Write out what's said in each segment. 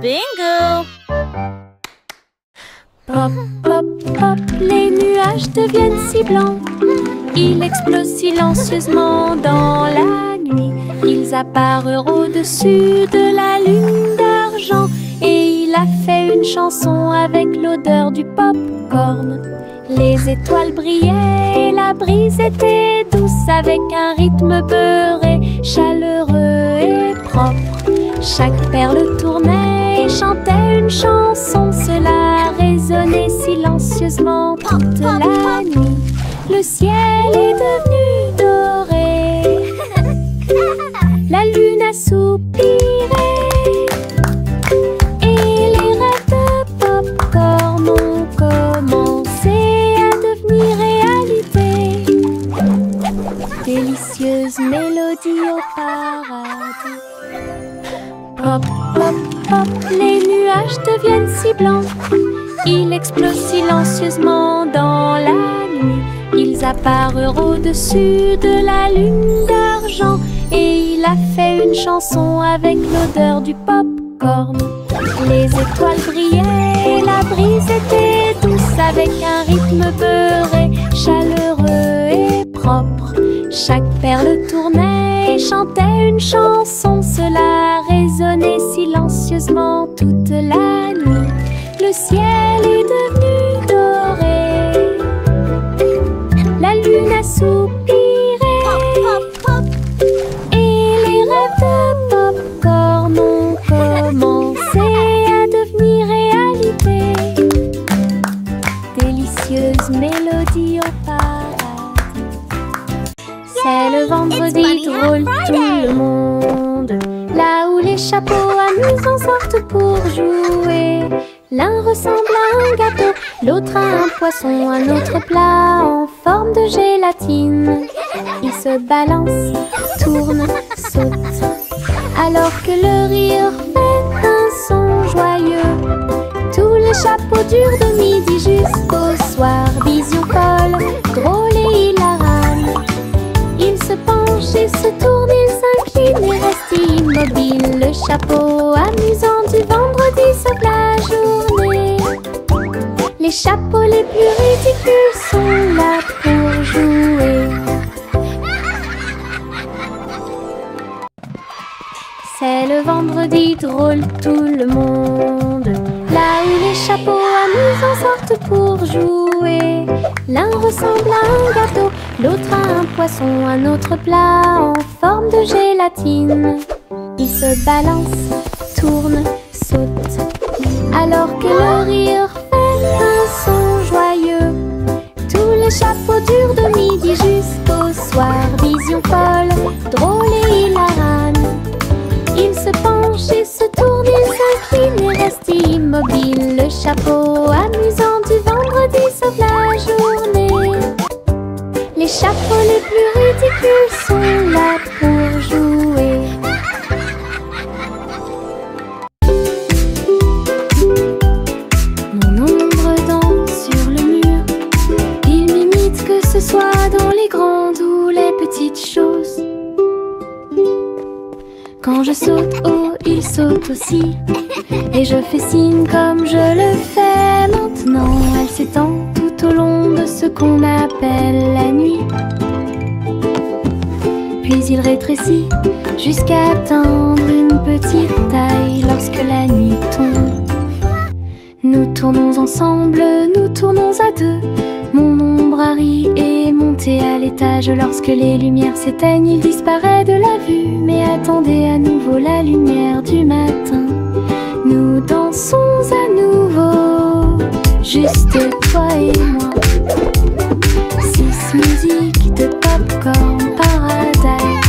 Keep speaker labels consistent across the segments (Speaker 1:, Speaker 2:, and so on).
Speaker 1: Bingo!
Speaker 2: Pop, pop, pop, les nuages deviennent si blancs. Ils explosent silencieusement dans la nuit. Ils apparurent au-dessus de la lune d'argent. Et il a fait une chanson avec l'odeur du pop-corn. Les étoiles brillaient et la brise était douce, avec un rythme beurré, chaleureux et propre. Chaque perle tournait et chantait une chanson. Cela résonnait silencieusement toute la nuit. Le ciel est devenu doré. La lune a soupiré. Et les rêves de pop-corn ont commencé à devenir réalité. Délicieuse mélodie au paradis. Pop, pop, pop, les nuages deviennent si blancs. Ils explosent silencieusement dans la nuit. Ils apparurent au-dessus de la lune d'argent. Et il a fait une chanson avec l'odeur du pop-corn. Les étoiles brillaient et la brise était douce, avec un rythme beurré, chaleureux et propre. Chaque perle tournait et chantait une chanson. Cela résonnait silencieusement toute la nuit. Le ciel est devenu doré. La lune a soupiré. Et les rêves de pop-corn ont commencé à devenir réalité. Délicieuse mélodie au paradis. C'est le vendredi drôle, tout le monde. Là où les chapeaux amusants sortent pour jouer. L'un ressemble à un gâteau, l'autre à un poisson, un autre plat en forme de gélatine. Il se balance, tourne, saute, alors que le rire fait un son joyeux. Tous les chapeaux durent de midi jusqu'au soir. Vision folle, drôle et hilarane. Ils se penchent et se tournent, ils s'inclinent et restent immobiles. Le chapeau amusant du vendredi sauve la journée. Les chapeaux les plus ridicules sont là pour jouer. C'est le vendredi drôle, tout le monde. Là où les chapeaux amusants sortent pour jouer. L'un ressemble à un gâteau, l'autre à un poisson, un autre plat en forme de gélatine. Il se balance, tourne, saute, alors que le rire fait un son joyeux. Tous les chapeaux durent de midi jusqu'au soir. Vision folle, drôle et hilarane. Ils se penchent et se tournent, ils s'inclinent et restent immobiles. Le chapeau amusant du vendredi sauve la journée. Les chapeaux les plus ridicules sont là pour jouer. Mon ombre danse sur le mur. Il m'imite que ce soit dans les grandes ou les petites choses. Quand je saute haut, il saute aussi. Et je fais signe comme je le fais maintenant. Elle s'étend tout au long de ce qu'on appelle la nuit. Puis il rétrécit jusqu'à atteindre une petite taille lorsque la nuit tombe. Nous tournons ensemble, nous tournons à deux. Mon ombre Harry est monté à l'étage. Lorsque les lumières s'éteignent, il disparaît de la vue. Mais attendez à nouveau la lumière du matin. Nous dansons à nouveau, juste toi et moi. 6 musiques de Popcorn Paradise.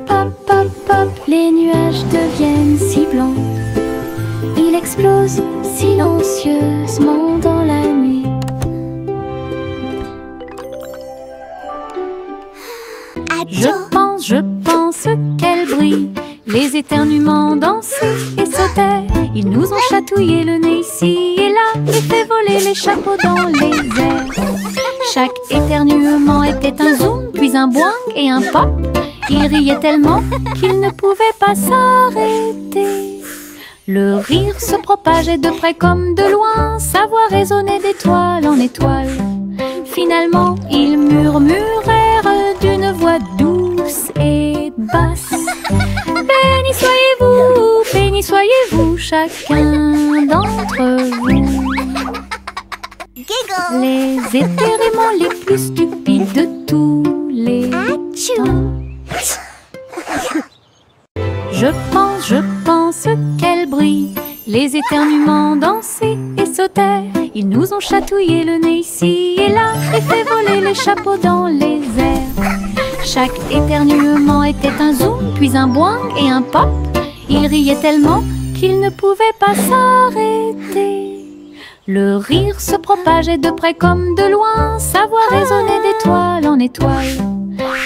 Speaker 2: Pop, pop, pop, les nuages deviennent si blancs. Il explose silencieusement dans la nuit. Je pense qu'elle brille. Les éternuements dansaient et sautaient. Ils nous ont chatouillé le nez ici et là et fait voler les chapeaux dans les airs. Chaque éternuement était un zoom, puis un boing et un pop. Ils riaient tellement qu'ils ne pouvaient pas s'arrêter. Le rire se propageait de près comme de loin, sa voix résonnait d'étoile en étoile. Finalement, ils murmurèrent d'une voix douce et basse. Béni soyez-vous, chacun d'entre vous. Les éthérements les plus stupides de tous les temps. Je pense qu'elle brille. Les éternuements dansaient et sautaient. Ils nous ont chatouillé le nez ici et là et fait voler les chapeaux dans les airs. Chaque éternuement était un zoom, puis un boing et un pop. Ils riaient tellement qu'ils ne pouvaient pas s'arrêter. Le rire se propageait de près comme de loin, sa voix résonnait d'étoile en étoile.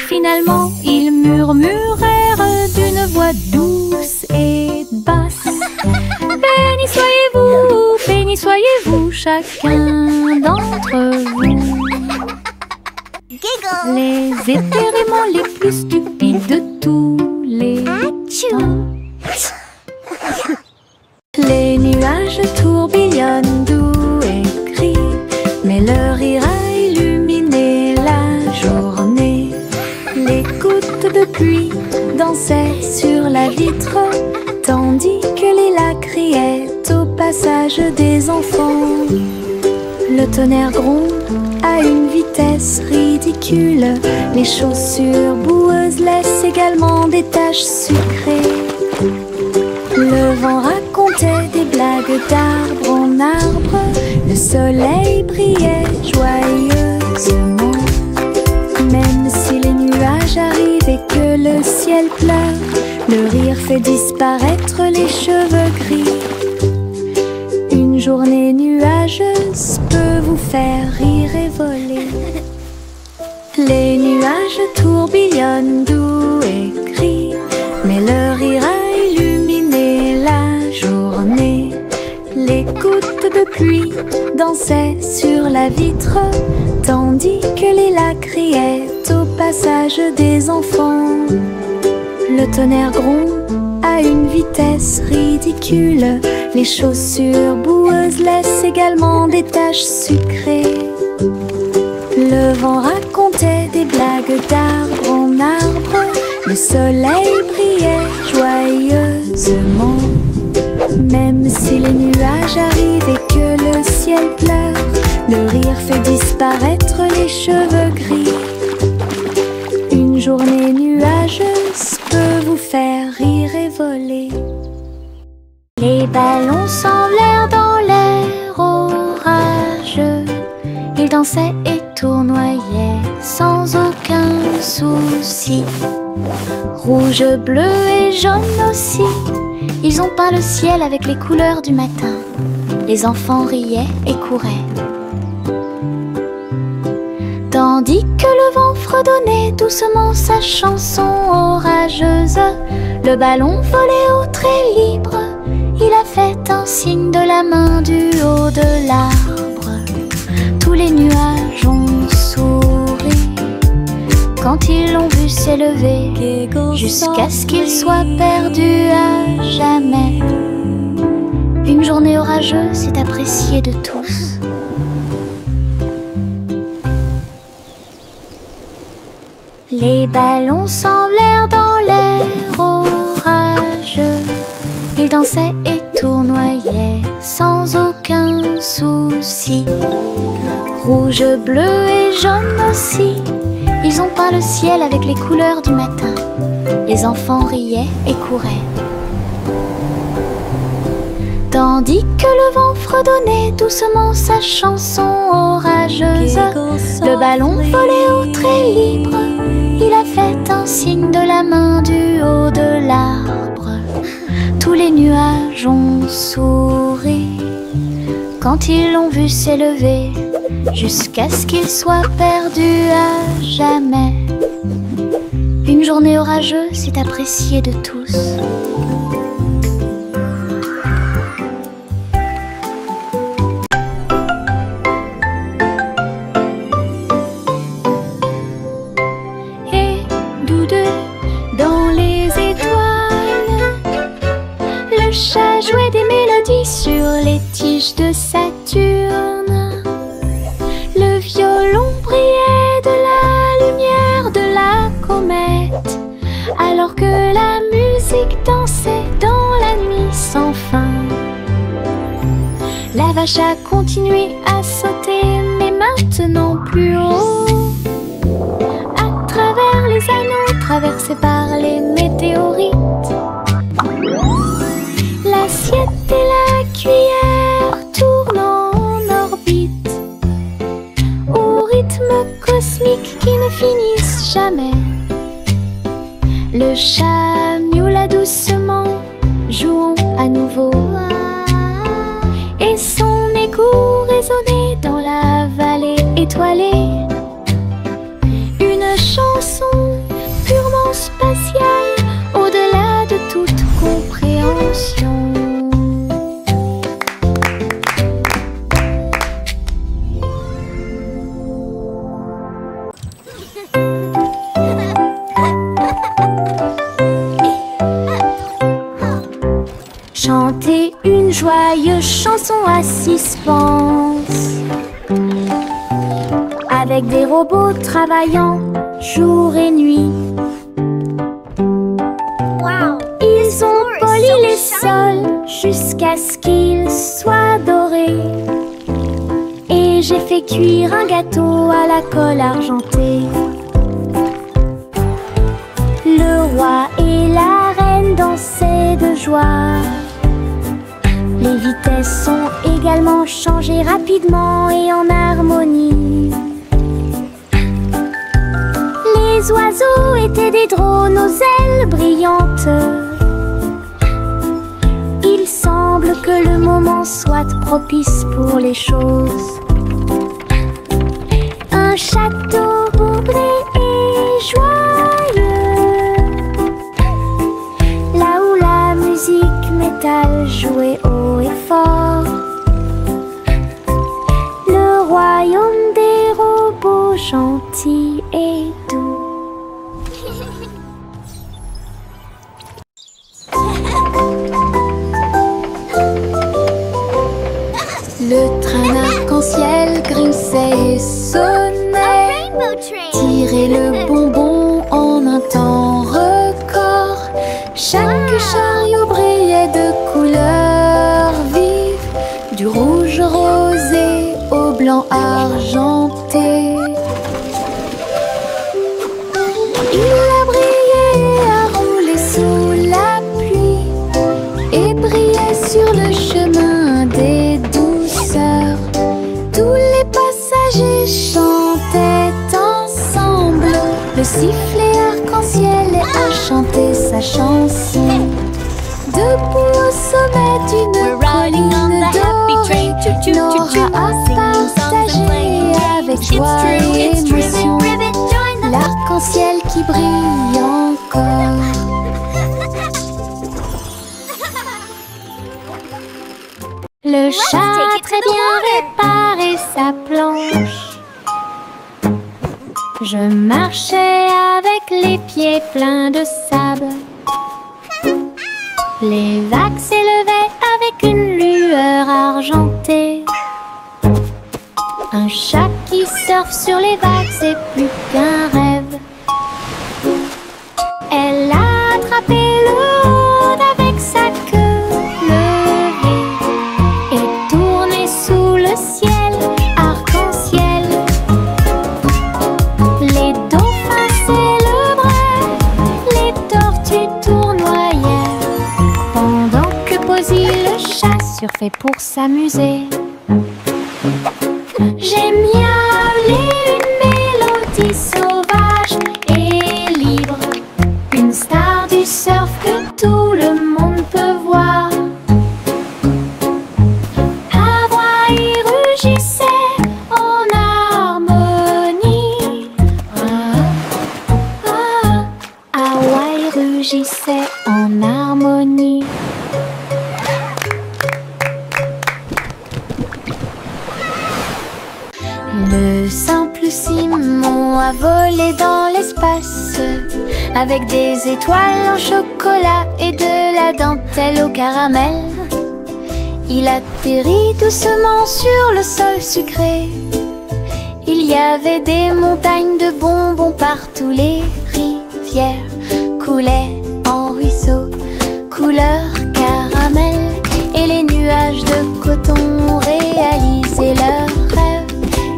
Speaker 2: Finalement, ils murmurèrent d'une voix douce et basse. Béni soyez-vous, chacun d'entre vous. Les éthérements les plus stupides de tous les temps. Les nuages tourbillonnent doux et gris, mais leur rire a illuminé la journée. Les gouttes de pluie dansaient sur la vitre, tandis que les lacs criaient au passage des enfants. Le tonnerre gronde à une vitesse ridicule. Les chaussures boueuses laissent également des taches sucrées. Le vent racontait des blagues d'arbre en arbre. Le soleil brillait joyeusement. Même si les nuages arrivent et que le ciel pleure, le rire fait disparaître les cheveux gris. Une journée nuageuse peut vous faire rire et voler. Les nuages tourbillonnent doux et gris, mais leur rire a illuminé la journée. Les gouttes de pluie dansaient sur la vitre, tandis que les lacs criaient au passage des enfants. Le tonnerre gronde à une vitesse ridicule. Les chaussures boueuses laissent également des taches sucrées. Le vent racontait des blagues d'arbre en arbre. Le soleil brillait joyeusement. Même si les nuages arrivent et que le ciel pleure, le rire fait disparaître les cheveux gris. Une journée nuageuse peut vous faire rire et voler. Les ballons s'envolèrent dans l'air orageux. Ils dansaient et tournoyaient sans aucun souci. Rouge, bleu et jaune aussi, ils ont peint le ciel avec les couleurs du matin. Les enfants riaient et couraient. Tandis que le vent fredonnait doucement sa chanson orageuse, le ballon volait au trait libre. Il a fait un signe de la main du haut de l'arbre. Tous les nuages ont souri quand ils l'ont vu s'élever, jusqu'à ce qu'il soit perdu à jamais. Une journée orageuse est appréciée de tous. Les ballons s'envolèrent dans l'air orageux. Ils dansaient et tournoyaient sans aucun souci. Rouge, bleu et jaune aussi, ils ont peint le ciel avec les couleurs du matin. Les enfants riaient et couraient. Tandis que le vent fredonnait doucement sa chanson orageuse, le ballon volait au trait libre. Il a fait un signe de la main du haut de l'arbre. Tous les nuages ont souri quand ils l'ont vu s'élever, jusqu'à ce qu'il soit perdu à jamais. Une journée orageuse est appréciée de tous. Dans les étoiles, le chat jouait des nuit sur les tiges de Saturne. Le violon brillait de la lumière de la comète, alors que la musique dansait dans la nuit sans fin. La vache a continué à sauter, mais maintenant plus haut, à travers les anneaux traversés par les météorites. L'assiette et la cuillère tournant en orbite, au rythme cosmique qui ne finissent jamais. Le chat miaula doucement, jouons à nouveau, et son écho résonnait dans la vallée étoilée. Une chanson purement spatiale, au-delà de toute compréhension. Chanter une joyeuse chanson à suspense, avec des robots travaillant jour et nuit. Ils ont poli les sols jusqu'à ce qu'ils soient dorés, et j'ai fait cuire un gâteau à la colle argentée. Le roi et la reine dansaient de joie. Les vitesses sont également changées rapidement et en harmonie. Les oiseaux étaient des drones aux ailes brillantes. Il semble que le moment soit propice pour les choses. Un château bourré et joyeux, là où la musique métal jouait haut et fort. Le royaume des robots gentils et doux. Le train arc-en-ciel grinçait et sonnait, tirait le bonbon en un temps record. Chaque chariot brillait de couleurs vives, du rouge rosé au blanc argenté. Il a brillé et a roulé sous la pluie, et brillait sur le chemin des douceurs. Tous les passagers chantaient ensemble, le sifflet arc-en-ciel a chanté sa chanson. Debout au sommet d'une colline dorée, Nora a partagé avec joie et émotion l'arc-en-ciel qui brille encore. Le chat a très bien réparé sa planche. Je marchais avec les pieds pleins de sable. Les vagues s'élevaient avec une lueur argentée. Un chat qui surfe sur les vagues, c'est plus qu'un rêve. Elle a attrapé le rôde avec sa queue levée et tourné sous le ciel arc-en-ciel. Les dauphins s'élevaient, les tortues tournoyaient, pendant que Posy le chat surfait pour s'amuser. J'ai miaulé une mélodie sauvage et libre, une star du surf que tout le monde peut voir. Hawaï rugissait en harmonie. Hawaï rugissait en harmonie. Le simple Simon a volé dans l'espace, avec des étoiles en chocolat et de la dentelle au caramel. Il atterrit doucement sur le sol sucré. Il y avait des montagnes de bonbons partout. Les rivières coulaient en ruisseaux, couleur caramel. Et les nuages de coton réalisaient leurs rêves.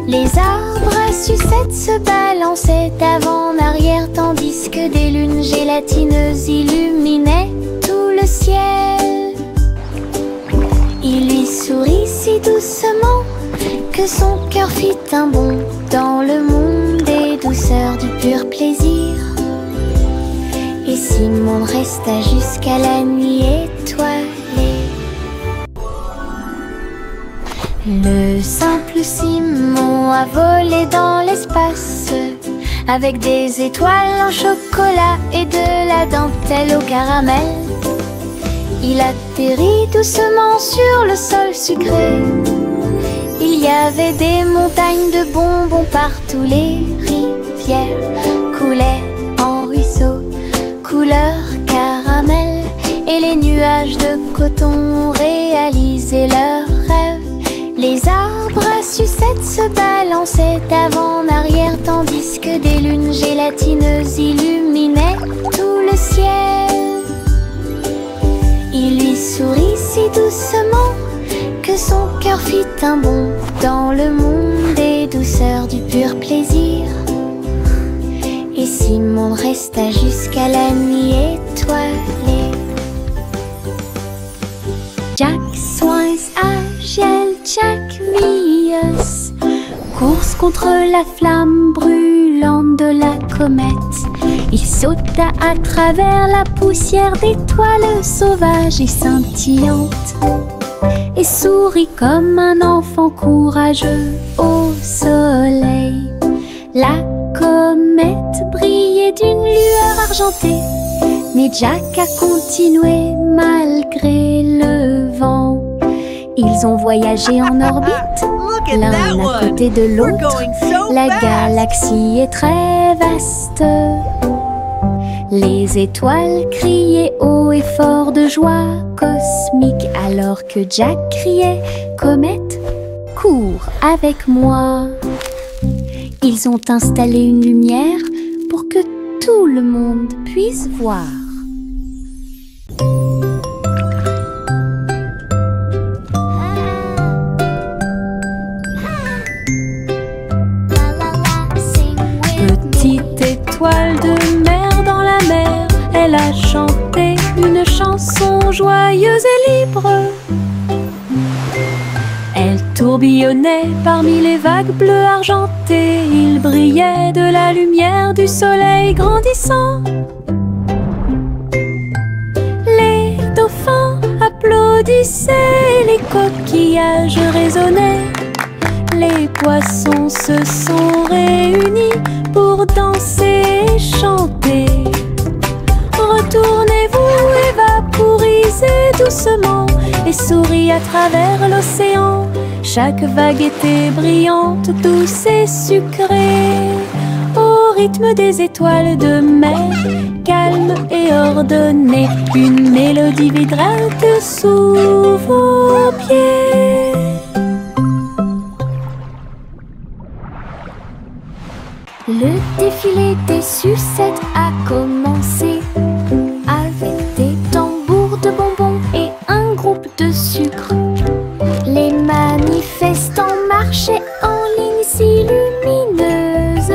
Speaker 2: Les arbres à sucettes se balançaient avant en arrière, tandis que des lunes gélatineuses illuminaient tout le ciel. Il lui sourit si doucement que son cœur fit un bond dans le monde des douceurs du pur plaisir. Et Simon resta jusqu'à la nuit étoilée. Le simple Simon a volé dans l'espace avec des étoiles en chocolat et de la dentelle au caramel. Il atterrit doucement sur le sol sucré. Il y avait des montagnes de bonbons partout. Les rivières coulaient en ruisseaux, couleur caramel. Et les nuages de coton réalisaient leurs rêves. Les arbres à sucettes se balançaient avant en arrière, tandis que des lunes gélatineuses illuminaient tout le ciel. Il lui sourit si doucement que son cœur fit un bond dans le monde des douceurs du pur plaisir. Et Simon resta jusqu'à la nuit étoilée. Jack Swines agile, Jack Mius, course contre la flamme brûlante de la comète. Il sauta à travers la poussière d'étoiles sauvages et scintillantes, et sourit comme un enfant courageux au soleil. La comète brillait d'une lueur argentée, mais Jack a continué malgré le vent. Ils ont voyagé en orbite, l'un à côté de l'autre. La galaxie est très vaste. Les étoiles criaient haut et fort de joie cosmique, alors que Jack criait « Comète, cours avec moi !» Ils ont installé une lumière pour que tout le monde puisse voir. Petite étoile de mer dans la mer, elle a chanté une chanson joyeuse et libre. Elle tourbillonnait parmi les vagues bleues argentées. Il brillait de la lumière du soleil grandissant. Les dauphins applaudissaient, les coquillages résonnaient. Les poissons se sont réunis pour danser et chanter. Retournez-vous et vaporisez doucement et souriez à travers l'océan. Chaque vague était brillante, douce et sucrée, au rythme des étoiles de mer, calme et ordonnée. Une mélodie vibrante sous vos pieds. Le défilé des sucettes a commencé avec des tambours de bonbons et un groupe de sucre. Les manifestants marchaient en ligne si lumineuse.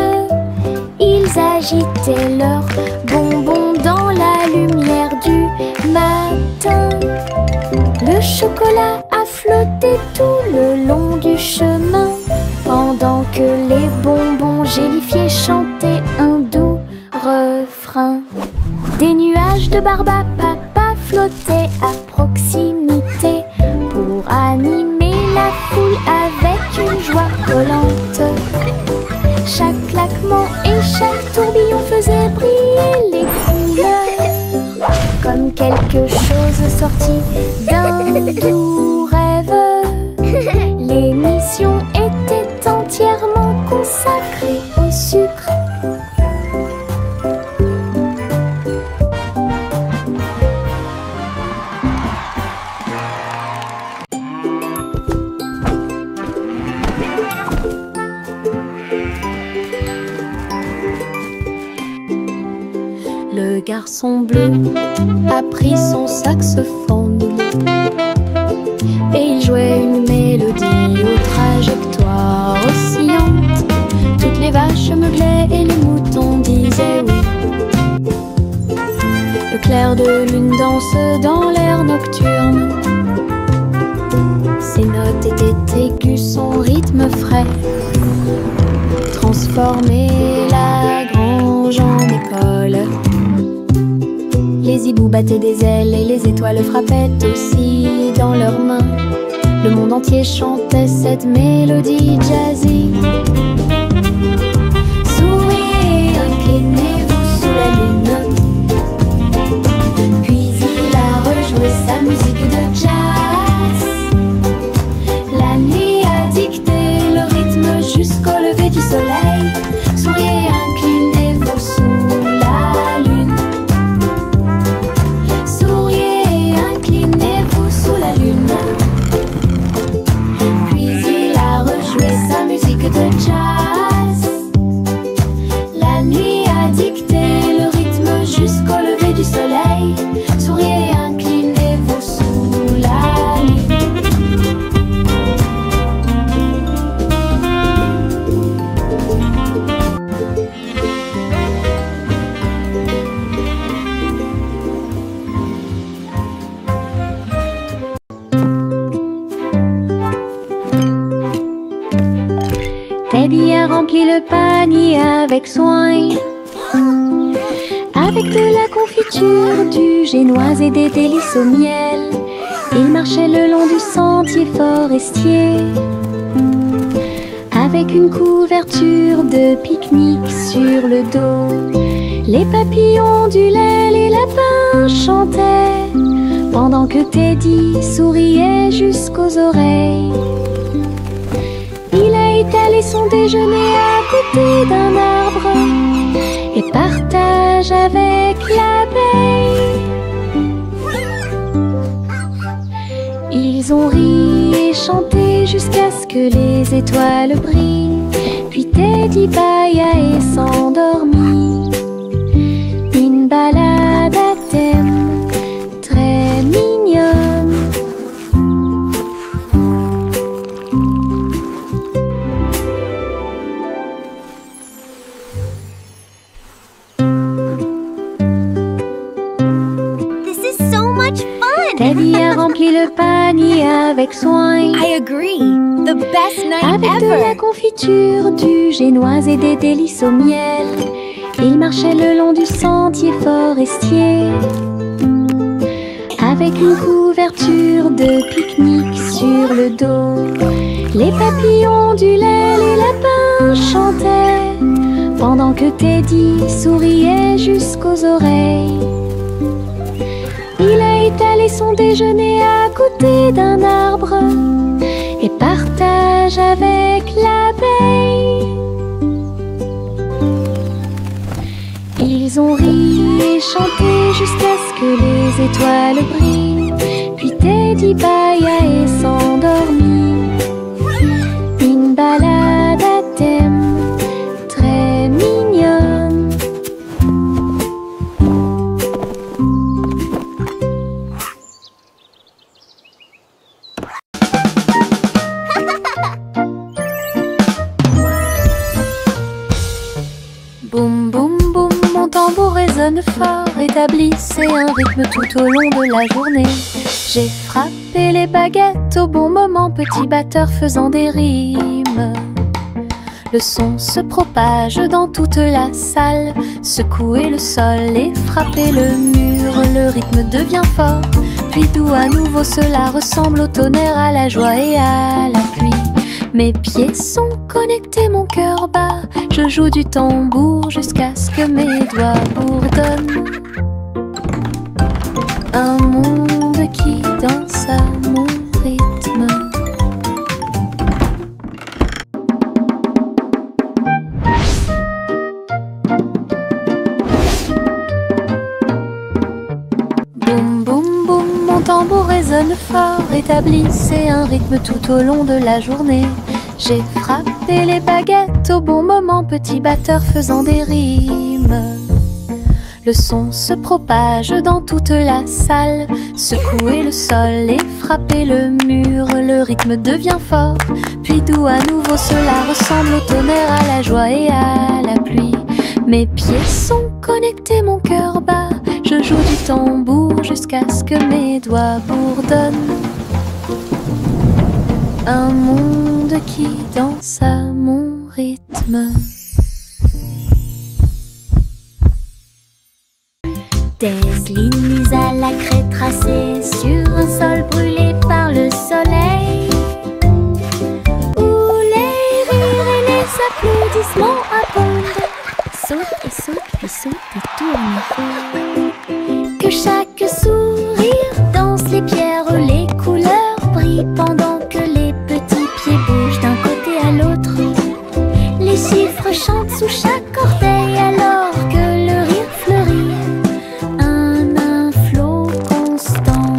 Speaker 2: Ils agitaient leurs bonbons dans la lumière du matin. Le chocolat a flotté tout le long du chemin, pendant que les bonbons gélifiés chantaient un doux refrain. Des nuages de barbe à papa flottaient à proximité pour animer la foule avec une joie volante. Chaque claquement et chaque tourbillon faisait briller les couleurs, comme quelque chose sorti d'un doux rêve. L'émission était entièrement consacrée au sucre. son bleu a pris son saxophone et il jouait une mélodie aux trajectoires oscillantes. Toutes les vaches meuglaient et les moutons disaient oui. Le clair de lune danse dans l'air nocturne. Ses notes étaient aiguës, son rythme frais transformait la grange en école. Les hiboux battaient des ailes et les étoiles frappaient aussi dans leurs mains. Le monde entier chantait cette mélodie jazzy. Souriez, inclinez-vous sous la lune. Puis il a rejoué sa musique de jazz. La nuit a dicté le rythme jusqu'au lever du soleil. Souriez, inclinez-vous sous la lune. Souriez, inclinez-vous sous la lune. Puis il a rejoué sa musique de jazz. La nuit a dicté le rythme jusqu'au lever du soleil. Souriez, inclinez-vous sous la lune. Teddy a rempli le panier avec soin, avec de la confiture, du génoise et des délices au miel. Il marchait le long du sentier forestier, avec une couverture de pique-nique sur le dos. Les papillons ondulaient, les lapins chantaient, pendant que Teddy souriait jusqu'aux oreilles. Il a étalé son déjeuner à côté d'un arbre et partage avec l'abeille. Ils ont ri et chanté jusqu'à ce que les étoiles brillent. Puis Teddy bâilla et s'endormit. Une balade à thème très mignonne. Teddy a rempli le panier avec soin.
Speaker 1: I agree. The best night
Speaker 2: avec
Speaker 1: ever.
Speaker 2: de la confiture, du génoise et des délices au miel. Il marchait le long du sentier forestier, avec une couverture de pique-nique sur le dos. Les papillons ondulaient, les lapins chantaient, pendant que Teddy souriait jusqu'aux oreilles. Il a étalé son déjeuner à côté d'un arbre et partage avec l'abeille. Ils ont ri et chanté jusqu'à ce que les étoiles brillent. Puis Teddy bâilla et s'endormit. Une balade à thème très mignonne. Boum boum boum, mon tambour résonne fort, établissez un rythme tout au long de la journée. J'ai frappé les baguettes au bon moment, petit batteur faisant des rimes. Le son se propage dans toute la salle, secouez le sol et frappez le mur. Le rythme devient fort, puis doux à nouveau, cela ressemble au tonnerre, à la joie et à la pluie. Mes pieds sont connectés, mon cœur bat, je joue du tambour jusqu'à ce que mes doigts bourdonnent. Un monde qui danse à mon rythme. Boum boum boum, mon tambour résonne fort, établissez un rythme tout au long de la journée. J'ai frappé les baguettes au bon moment, petit batteur faisant des rimes. Le son se propage dans toute la salle, secouer le sol et frapper le mur. Le rythme devient fort, puis doux à nouveau. Cela ressemble au tonnerre, à la joie et à la pluie. Mes pieds sont connectés, mon cœur bat. Je joue du tambour jusqu'à ce que mes doigts bourdonnent. Un monde qui danse à mon rythme. Des lignes à la craie tracées sur un sol brûlé par le soleil, où les rires et les applaudissements abondent. Saute et saute, puis saute et tourne. Que chaque sourire danse les pierres, les couleurs brillent pendant que les petits pieds bougent d'un côté à l'autre. Les chiffres chantent sous chaque orteil alors que le rire fleurit. Un flot constant.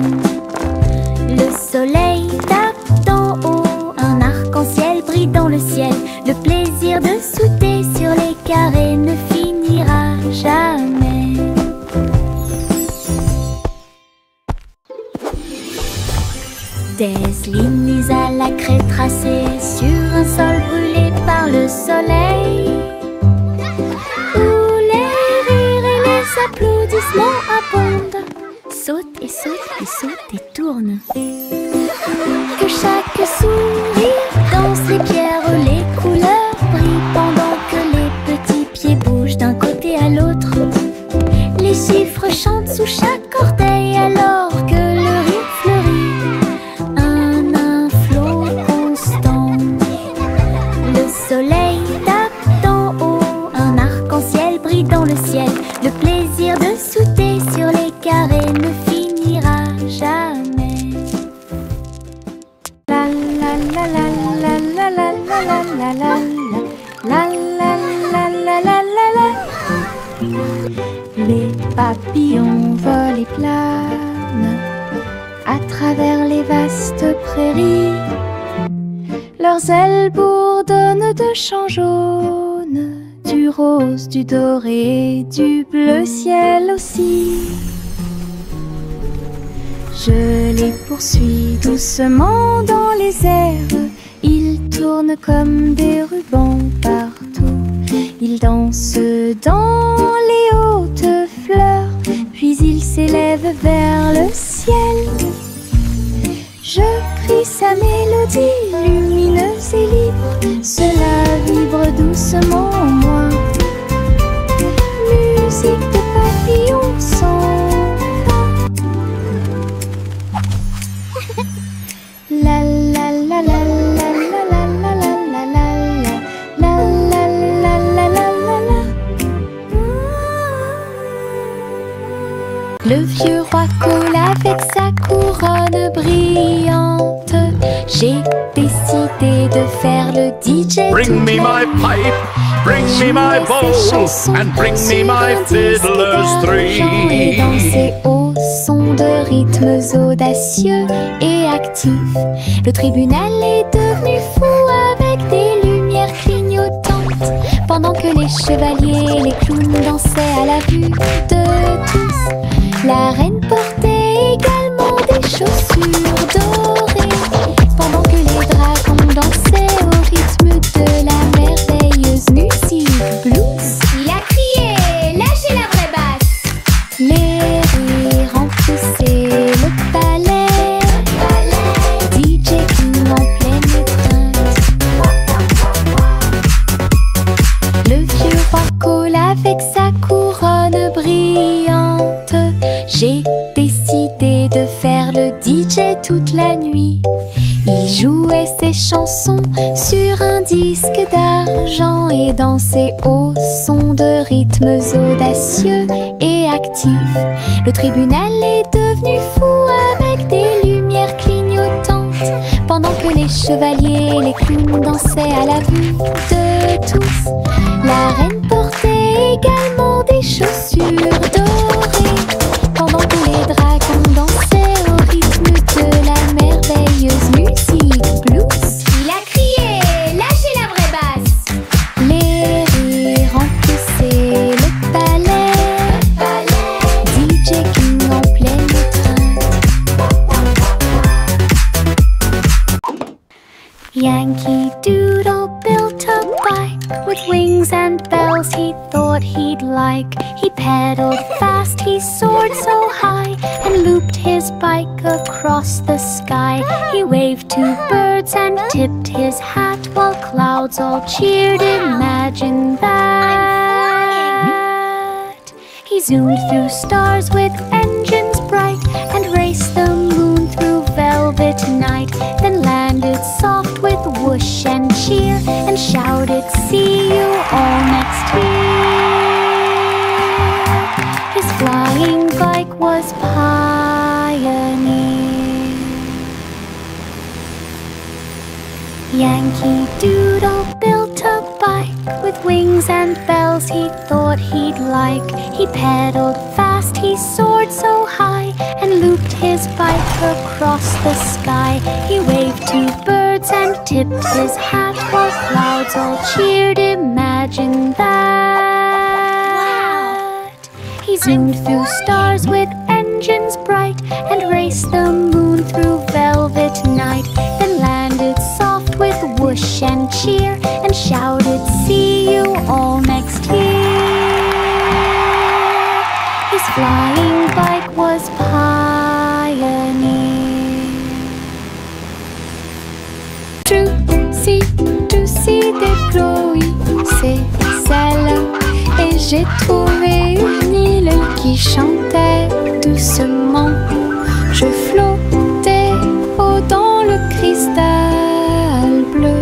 Speaker 2: Le soleil tape d'en haut, un arc-en-ciel brille dans le ciel. Le plaisir de sauter sur les carrés ne finira jamais. Des lignes à la craie tracées sur un sol brûlé par le soleil, où les rires et les applaudissements abondent. Saute et saute et saute et tourne. Que chaque sourire danse les pierres, les couleurs brillent pendant que les petits pieds bougent d'un côté à l'autre. Les chiffres chantent sous chaque orteil alors que le rire fleurit. Un flot constant. Le soleil tape d'en haut, un arc-en-ciel brille dans le ciel. Le plaisir de sauter sur les carrés ne finira jamais. La la la la la la la la la la la la la la la la. Les papillons volent et planent à travers les vastes prairies. Leurs ailes bourdonnent de chants jaunes, du rose, du doré, du bleu ciel aussi. Je les poursuis doucement dans les airs. Ils tournent comme des rubans partout. Ils dansent dans les hautes fleurs, puis ils s'élèvent vers le ciel. Je crie sa mélodie lumineuse et libre. Cela vibre doucement en moi. Musique de papillons sans fin. La la la la la la la la la la la la la la la la la. Le vieux roi coule avec sa couronne brillante. J'ai décidé de faire le DJ.
Speaker 3: Bring me my pipe, bring me my bowl, and bring me my fiddler's three.
Speaker 2: Et danser au son de rythmes audacieux et actifs. Le tribunal est devenu fou avec des lumières clignotantes, pendant que les chevaliers et les clowns dansaient à la vue de tous. La reine portait également des chaussures dorées, pendant que les dragons dansaient au rythme de la merveilleuse musique blues.
Speaker 1: Il a crié, lâchez la vraie basse.
Speaker 2: Les rires remplissaient le palais. DJ King en pleine étreinte. Le vieux roi coule avec sa couronne brillante. J'ai décidé de faire le DJ toute la nuit. Il jouait ses chansons sur un disque d'argent et dansait au son de rythmes audacieux et actifs. Le tribunal est devenu fou avec des lumières clignotantes, pendant que les chevaliers et les clowns dansaient à la vue de tous. La reine portait également des chaussures dorées, pendant que les dragons dansaient au rythme de la merveilleuse musique blues.
Speaker 1: Il a crié, lâchez la vraie basse.
Speaker 2: Les rires remplissaient le palais. with wings and bells he thought he'd like. He pedaled fast, he soared so high, and looped his bike across the sky. He waved to birds and tipped his hat, while clouds all cheered. Imagine that. He zoomed through stars with engines bright, and raced the moon through velvet night. Then landed soft with whoosh and cheer, and shouted, "See you all next year." His flying bike was Pioneer. Yankee Doodle built a bike with wings and bells he thought he'd like. He pedaled fast, he soared so high, and looped his bike across the sky. He waved to birds and tipped his hat, while clouds all cheered. Imagine that. He zoomed through stars with engines bright, and raced the moon through velvet night. Then landed soft with whoosh and cheer, and shouted, "See you all next year." His flying bike was Pioneer. Tootsie des Chloé, c'est celle. Et j'ai trouvé une île qui chantait doucement. Je flottais haut dans le cristal bleu,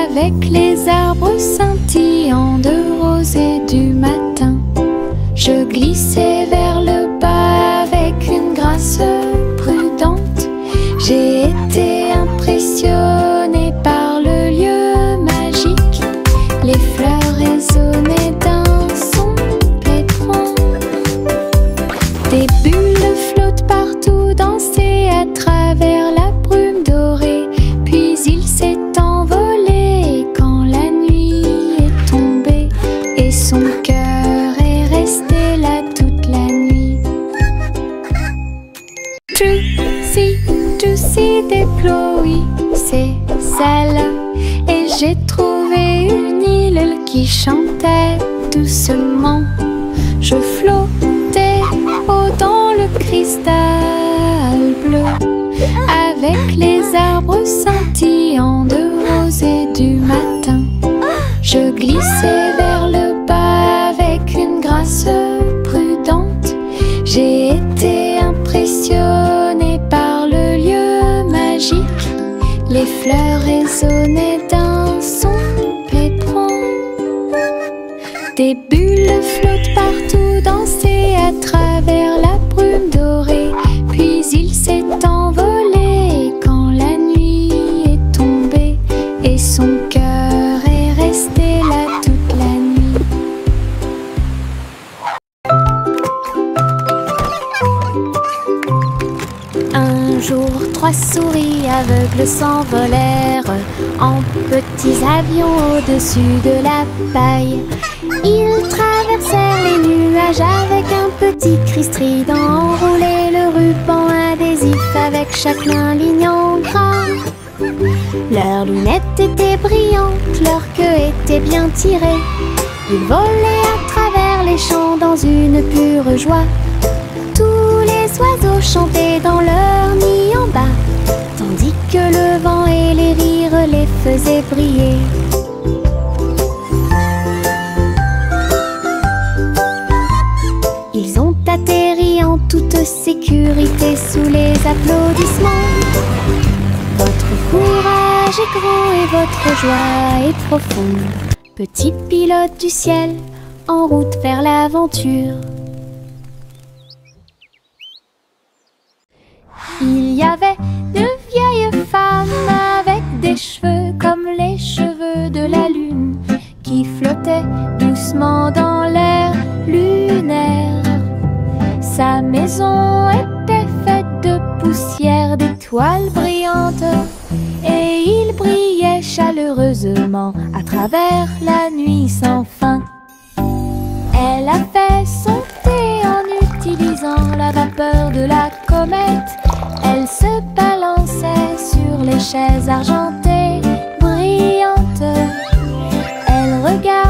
Speaker 2: avec les arbres scintillants de rosée du matin. Je glissais vers le bas avec une grâce prudente. J'ai été impressionnée par le lieu magique. Les fleurs résonnaient d'un son pétrant. Des bulles flottent partout, dansaient à travers la brume dorée. Puis il s'est envolé quand la nuit est tombée, et son cœur est resté là toute la nuit. Tootsie des Chloé, c'est celle. Et j'ai trouvé une île qui chantait doucement. Je flottais haut dans le cristal bleu, avec les arbres scintillants de rosée du matin. Je glissais vers le bas avec une grâce prudente. J'ai été impressionnée par le lieu magique. Les fleurs résonnaient d'un son pétrant. Des bulles flottent partout, dansaient à travers la brume dorée. Puis il s'est envolé quand la nuit est tombée, et son cœur est resté là toute la nuit. Un jour, 3 souris aveugles s'envolèrent en petits avions au-dessus de la paille. Ils traversèrent les nuages avec un petit cri strident, enroulé le ruban adhésif avec chaque main ligne en gras. Leurs lunettes étaient brillantes, leur queue était bien tirée. Ils volaient à travers les champs dans une pure joie. Tous les oiseaux chantaient dans leur nid en bas, tandis que le vent et les rires les faisaient briller. Ils ont atterri en toute sécurité sous les applaudissements. Votre courage est grand et votre joie est profonde, petits pilotes du ciel en route vers l'aventure. Il y avait de vieilles femmes avec des cheveux comme les cheveux de la lune, qui flottaient doucement dans l'air lunaire. Sa maison était faite de poussière, d'étoiles brillantes, et il brillait chaleureusement à travers la nuit sans fin. Elle a fait son thé en utilisant la vapeur de la comète. Elle se balançait sur les chaises argentées brillantes. Elle Regarde